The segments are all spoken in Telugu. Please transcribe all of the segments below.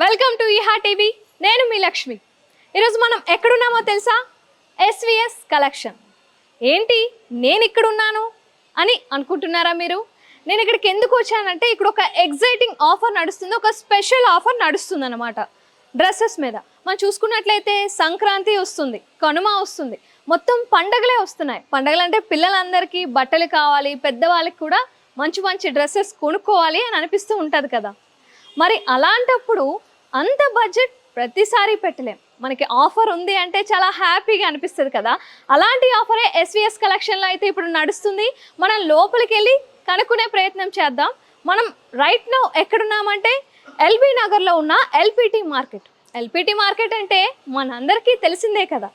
Welcome to ఈహా TV. నేను మీ లక్ష్మి. ఈరోజు మనం ఎక్కడున్నామో తెలుసా? SVS collection. ఏంటి నేను ఇక్కడ ఉన్నాను అని అనుకుంటున్నారా మీరు? నేను ఇక్కడికి ఎందుకు వచ్చానంటే ఇక్కడ ఒక ఎగ్జైటింగ్ ఆఫర్ నడుస్తుంది, ఒక స్పెషల్ ఆఫర్ నడుస్తుంది అన్నమాట డ్రెస్సెస్ మీద. మనం చూసుకున్నట్లయితే సంక్రాంతి వస్తుంది, కనుమ వస్తుంది, మొత్తం పండగలే వస్తున్నాయి. పండగలు అంటే పిల్లలందరికీ బట్టలు కావాలి, పెద్దవాళ్ళకి కూడా మంచి మంచి డ్రెస్సెస్ కొనుక్కోవాలి అని అనిపిస్తూ ఉంటుంది కదా. మరి అలాంటప్పుడు అంత బడ్జెట్ ప్రతిసారి పెట్టలేం. మనకి ఆఫర్ ఉంది అంటే చాలా హ్యాపీగా అనిపిస్తుంది కదా. అలాంటి ఆఫరే ఎస్విఎస్ కలెక్షన్లో అయితే ఇప్పుడు నడుస్తుంది. మనం లోపలికి వెళ్ళి కనుక్కునే ప్రయత్నం చేద్దాం. మనం రైట్ నౌ ఎక్కడున్నామంటే ఎల్బీ నగర్లో ఉన్న ఎల్పిటి మార్కెట్. ఎల్పిటి మార్కెట్ అంటే మనందరికీ తెలిసిందే కదా.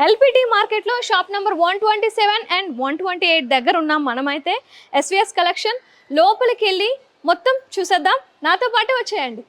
ఎల్పిటి మార్కెట్లో షాప్ నెంబర్ 127 అండ్ 128 దగ్గర ఉన్నాం మనమైతే. ఎస్విఎస్ కలెక్షన్ లోపలికి వెళ్ళి మొత్తం చూసేద్దాం. నాతో పాటు వచ్చేయండి.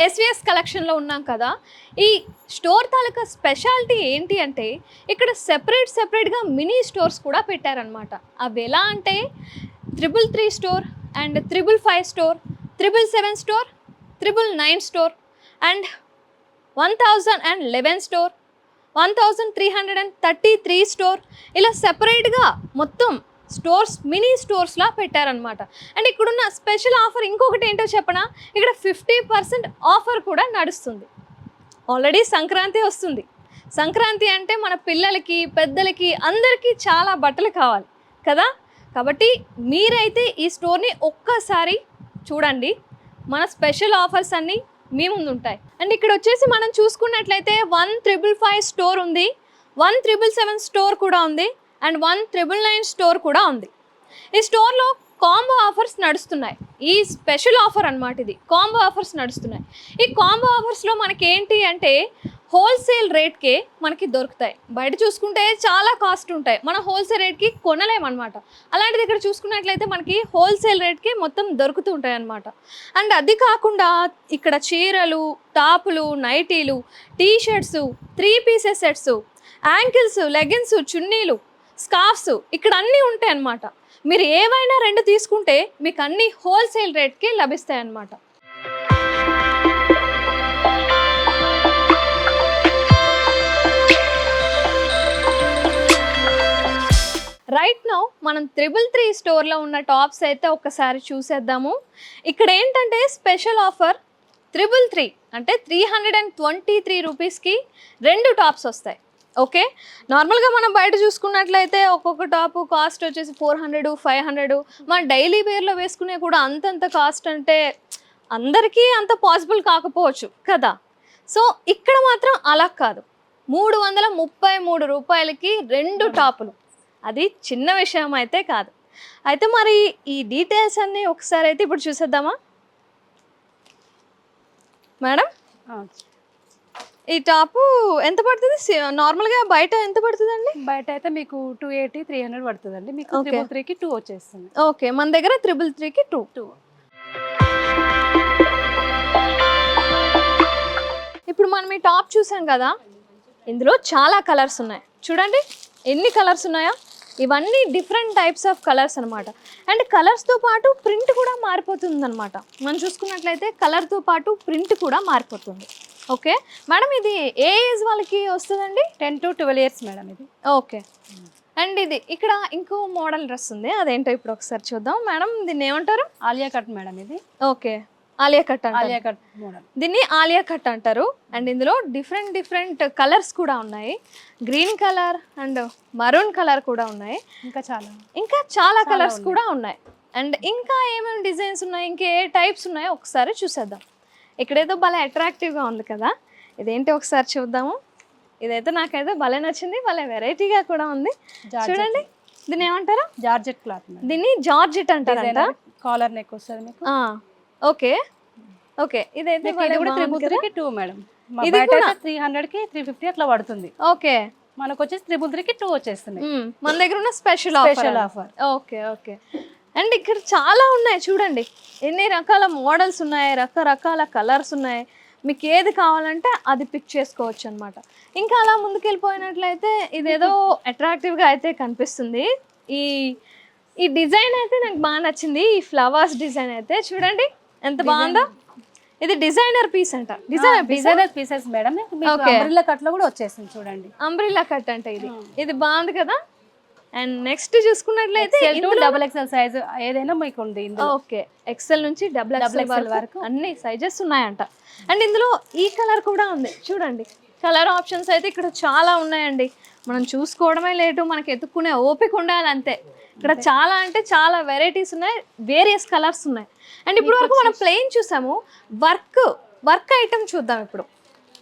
ఎస్విఎస్ కలెక్షన్లో ఉన్నాం కదా. ఈ స్టోర్ తాలూకా స్పెషాలిటీ ఏంటి అంటే ఇక్కడ సెపరేట్గా మినీ స్టోర్స్ కూడా పెట్టారనమాట. అవి ఎలా అంటే 333 store and 555 store, 777 store, 999 store and 1011 store, 1333 store, ఇలా సెపరేట్గా మొత్తం స్టోర్స్ మినీ స్టోర్స్లా పెట్టారనమాట. అండ్ ఇక్కడున్న స్పెషల్ ఆఫర్ ఇంకొకటి ఏంటో చెప్పనా, ఇక్కడ 50% ఆఫర్ కూడా నడుస్తుంది. ఆల్రెడీ సంక్రాంతి వస్తుంది. సంక్రాంతి అంటే మన పిల్లలకి, పెద్దలకి, అందరికీ చాలా బట్టలు కావాలి కదా. కాబట్టి మీరైతే ఈ స్టోర్ని ఒక్కసారి చూడండి. మన స్పెషల్ ఆఫర్స్ అన్నీ మీ ముందు ఉంటాయి. అండ్ ఇక్కడ వచ్చేసి మనం చూసుకున్నట్లయితే 1555 స్టోర్ ఉంది, 1777 స్టోర్ కూడా ఉంది అండ్ 1999 స్టోర్ కూడా ఉంది. ఈ స్టోర్లో కాంబో ఆఫర్స్ నడుస్తున్నాయి. ఈ స్పెషల్ ఆఫర్ అన్నమాట, ఇది కాంబో ఆఫర్స్ నడుస్తున్నాయి. ఈ కాంబో ఆఫర్స్లో మనకి ఏంటి అంటే హోల్సేల్ రేట్కే మనకి దొరుకుతాయి. బయట చూసుకుంటే చాలా కాస్ట్ ఉంటాయి, మనం హోల్సేల్ రేట్కి కొనలేమన్నమాట. అలాంటిది ఇక్కడ చూసుకున్నట్లయితే మనకి హోల్సేల్ రేట్కి మొత్తం దొరుకుతూ ఉంటాయి అన్నమాట. అండ్ అది కాకుండా ఇక్కడ చీరలు, టాపులు, నైటీలు, T shirts, 3 pieces sets, ankles, leggings, చున్నీలు, స్కార్ఫ్స్ ఇక్కడ అన్నీ ఉంటాయి అన్నమాట. మీరు ఏవైనా 2 తీసుకుంటే మీకు అన్నీ హోల్సేల్ రేట్కి లభిస్తాయి అన్నమాట. రైట్ నౌ మనం 333 స్టోర్లో ఉన్న టాప్స్ అయితే ఒక్కసారి చూసేద్దాము. ఇక్కడ ఏంటంటే స్పెషల్ ఆఫర్ 333 అంటే 323 రూపీస్కి 2 టాప్స్ వస్తాయి. ఓకే, నార్మల్గా మనం బయట చూసుకున్నట్లయితే ఒక్కొక్క టాప్ కాస్ట్ వచ్చేసి 400, 500. మన డైలీ వేర్లో వేసుకునే కూడా అంతంత కాస్ట్ అంటే అందరికీ అంత పాసిబుల్ కాకపోవచ్చు కదా. సో ఇక్కడ మాత్రం అలా కాదు, 333 రూపాయలకి 2 టాపులు. అది చిన్న విషయం అయితే కాదు. అయితే మరి ఈ డీటెయిల్స్ అన్నీ ఒకసారి అయితే ఇప్పుడు చూసేద్దామా మేడం? ఈ టాపు ఎంత పడుతుంది నార్మల్గా? బయట ఎంత పడుతుంది అండి? బయట అయితే మీకు 280, 300 పడుతుందండి. మీకు 333కి 2 వచ్చేస్తుంది. ఓకే, మన దగ్గర 333కి 2. ఇప్పుడు మనం ఈ టాప్ చూసాం కదా, ఇందులో చాలా కలర్స్ ఉన్నాయి. చూడండి ఎన్ని కలర్స్ ఉన్నాయో. ఇవన్నీ డిఫరెంట్ టైప్స్ ఆఫ్ కలర్స్ అనమాట. అండ్ కలర్స్తో పాటు ప్రింట్ కూడా మారిపోతుంది అనమాట. మనం చూసుకున్నట్లయితే కలర్తో పాటు ప్రింట్ కూడా మారిపోతుంది. ఓకే మేడం, ఇది ఏ ఏజ్ వాళ్ళకి వస్తుందండి? 10 to 12 ఇయర్స్ మేడం ఇది. ఓకే, అండ్ ఇది ఇక్కడ ఇంకో మోడల్ డ్రెస్ ఉంది, అదేంటో ఇప్పుడు ఒకసారి చూద్దాం. మేడం దీన్ని ఏమంటారు? ఆలియా కట్ మేడం ఇది. ఓకే, ఆలియా కట్ అంటారు. ఆలియా కట్ మోడల్, దీన్ని ఆలియా కట్ అంటారు. అండ్ ఇందులో డిఫరెంట్ కలర్స్ కూడా ఉన్నాయి. Green colour and maroon colour కూడా ఉన్నాయి. ఇంకా చాలా కలర్స్ కూడా ఉన్నాయి. అండ్ ఇంకా ఏమేమి డిజైన్స్ ఉన్నాయి, ఇంకా ఏ టైప్స్ ఉన్నాయో ఒకసారి చూసేద్దాం. ఇక్కడేదో భలే అట్రాక్టివ్గా ఉంది కదా. ఇదేంటి ఒకసారి చూద్దాము. ఇదైతే నాకైతే భలే నచ్చింది, భలే వెరైటీగా కూడా ఉంది. చూడండి, దీన్ని ఏమంటారు? Georgette cloth. దీన్ని జార్జెట్ అంటారంట. కాలర్ నెక్ వస్తుంది మీకు. ఓకే ఓకే, ఇదైతే ఇది కూడా 333 మేడం. ఇది కూడా 300కి 350 అట్లా పడుతుంది. ఓకే, మనకు వచ్చేసి 333కి 2 వచ్చేస్తున్నాయి. మన దగ్గర ఉన్న special offer. Okay okay. And ఇక్కడ చాలా ఉన్నాయి చూడండి, ఎన్ని రకాల మోడల్స్ ఉన్నాయి, రకరకాల కలర్స్ ఉన్నాయి. మీకు ఏది కావాలంటే అది పిక్ చేసుకోవచ్చు అనమాట. ఇంకా అలా ముందుకెళ్ళిపోయినట్లయితే ఇదేదో అట్రాక్టివ్గా అయితే కనిపిస్తుంది. ఈ ఈ డిజైన్ అయితే నాకు బాగా నచ్చింది. ఈ ఫ్లవర్స్ డిజైన్ అయితే చూడండి ఎంత బాగుందో. ఇది డిజైనర్ పీస్ అంట. Designer pieces madam. Umbrella cut లో కూడా వచ్చేసింది చూడండి. అంబ్రిల్లా కట్ అంట ఇది. ఇది బాగుంది కదా. అండ్ నెక్స్ట్ చూసుకున్నట్లయితే XL సైజ్ ఏదైనా మీకు ఉంది. ఓకే, ఎక్సెల్ నుంచి XXL వరకు అన్ని సైజెస్ ఉన్నాయంట. అండ్ ఇందులో ఈ కలర్ కూడా ఉంది చూడండి. కలర్ ఆప్షన్స్ అయితే ఇక్కడ చాలా ఉన్నాయండి. మనం చూసుకోవడమే లేటు, మనకి ఎత్తుక్కునే ఓపిక ఉండాలి అంతే. ఇక్కడ చాలా అంటే చాలా వెరైటీస్ ఉన్నాయి, వేరియస్ కలర్స్ ఉన్నాయి. అండ్ ఇప్పుడు వరకు మనం ప్లెయిన్ చూసాము. వర్క్ ఐటమ్ చూద్దాం ఇప్పుడు.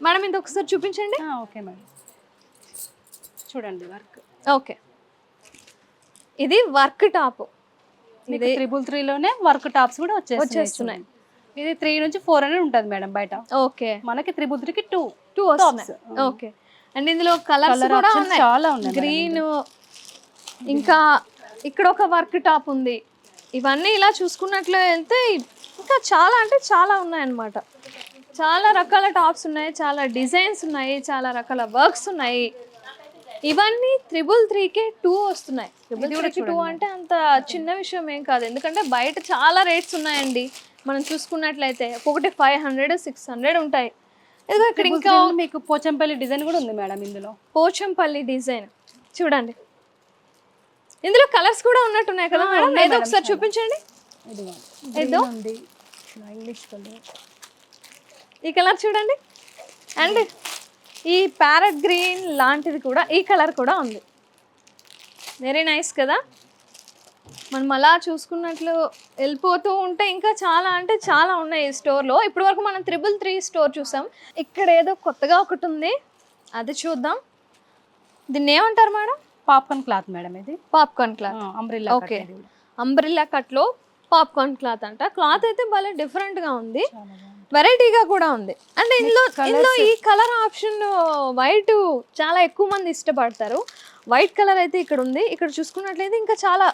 మేడం ఇది ఒకసారి చూపించండి. ఓకే మేడం, చూడండి వర్క్. ఓకే, ఇది వర్క్ టాప్. ఇది 333 లోనే వర్క్ టాప్స్ కూడా వచ్చేస్తున్నాయి. ఇది 3 నుంచి 400 ఉంటుంది మేడం బయట. ఓకే, మనకి 333కి 2 వస్తున్నాయి. ఓకే, అండ్ ఇందులో కలర్స్ కూడా ఉన్నాయి, చాలా ఉన్నాయి. గ్రీన్, ఇంకా ఇక్కడ ఒక వర్క్ టాప్ ఉంది. ఇవన్నీ ఇలా చూసుకున్నట్లు వెళ్తే ఇంకా చాలా అంటే చాలా ఉన్నాయన్నమాట. చాలా రకాల టాప్స్ ఉన్నాయి, చాలా డిజైన్స్ ఉన్నాయి, చాలా రకాల వర్క్స్ ఉన్నాయి. ఇవన్నీ 333కే 2 వస్తున్నాయి. 333కి 2 అంటే అంత చిన్న విషయం ఏం కాదు, ఎందుకంటే బయట చాలా రేట్స్ ఉన్నాయండి. మనం చూసుకున్నట్లయితే ఒకటి 500, 600 ఉంటాయి. ఇదిగో ఇక్కడ ఇంకా మీకు పోచంపల్లి డిజైన్ కూడా ఉంది మేడం. ఇందులో పోచంపల్లి డిజైన్ చూడండి. ఇందులో కలర్స్ కూడా ఉన్నట్టున్నాయి కదా మేడం. ఏదో ఒకసారి చూపించండి. ఏదో ఈ కలర్ చూడండి. అండ్ ఈ ప్యారెట్ గ్రీన్ లాంటిది కూడా, ఈ కలర్ కూడా ఉంది. వెరీ నైస్ కదా. మనం అలా చూసుకున్నట్లు వెళ్ళిపోతూ ఉంటే ఇంకా చాలా అంటే చాలా ఉన్నాయి ఈ స్టోర్లో. ఇప్పటి వరకు మనం 333 స్టోర్ చూసాం. ఇక్కడ ఏదో కొత్తగా ఒకటి ఉంది, అది చూద్దాం. దీన్ని ఏమంటారు మేడం? Popcorn cloth madam. ఇది popcorn cloth. Umbrella. Okay, umbrella కట్లో పాప్కార్న్ క్లాత్ అంట. క్లాత్ అయితే భలే డిఫరెంట్గా ఉంది, వెరైటీగా కూడా ఉంది. అంటే ఇందులో ఈ కలర్ ఆప్షన్ వైట్ చాలా ఎక్కువ మంది ఇష్టపడతారు. వైట్ కలర్ అయితే ఇక్కడ ఉంది. ఇక్కడ చూసుకున్నట్లయితే ఇంకా చాలా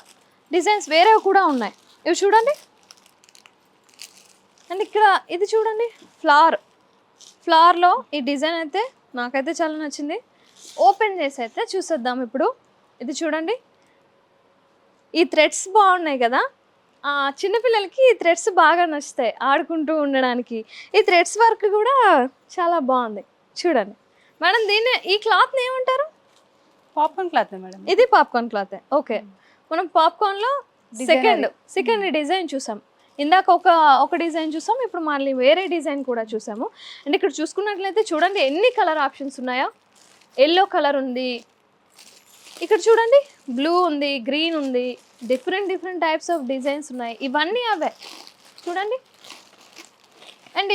డిజైన్స్ వేరేవి కూడా ఉన్నాయి. ఇవి చూడండి. అండ్ ఇక్కడ ఇది చూడండి, ఫ్లవర్లో ఈ డిజైన్ అయితే నాకైతే చాలా నచ్చింది. ఓపెన్ చేసి అయితే చూసేద్దాం ఇప్పుడు. ఇది చూడండి, ఈ థ్రెడ్స్ బాగున్నాయి కదా. చిన్నపిల్లలకి ఈ థ్రెడ్స్ బాగా నచ్చుతాయి ఆడుకుంటూ ఉండడానికి. ఈ థ్రెడ్స్ వర్క్ కూడా చాలా బాగుంది చూడండి మేడం. ఈ క్లాత్ని ఏమంటారు? Popcorn cloth madam. ఇది పాప్కార్న్ క్లాత్. ఓకే, మనం పాప్కార్న్లో సెకండ్ డిజైన్ చూసాం. ఇందాక ఒక డిజైన్ చూసాం, ఇప్పుడు మళ్ళీ వేరే డిజైన్ కూడా చూసాము. అండ్ ఇక్కడ చూసుకున్నట్లయితే చూడండి ఎన్ని కలర్ ఆప్షన్స్ ఉన్నాయో. ఎల్లో కలర్ ఉంది, ఇక్కడ చూడండి బ్లూ ఉంది, గ్రీన్ ఉంది, డిఫరెంట్ టైప్స్ ఆఫ్ డిజైన్స్ ఉన్నాయి. ఇవన్నీ అవే చూడండి. అండ్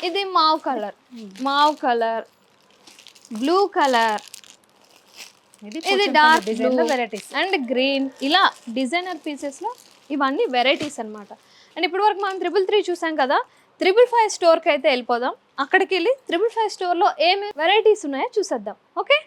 ఇది మావ్ కలర్, బ్లూ కలర్, ఇది dark blue varieties and green. ఇలా డిజైనర్ పీసెస్లో ఇవన్నీ వెరైటీస్ అనమాట. అండ్ ఇప్పటి వరకు మనం 333 చూసాం కదా. 555 స్టోర్కి అయితే వెళ్ళిపోదాం. అక్కడికి వెళ్ళి 555 స్టోర్లో ఏమేమి వెరైటీస్ ఉన్నాయో చూసేద్దాం. ఓకే.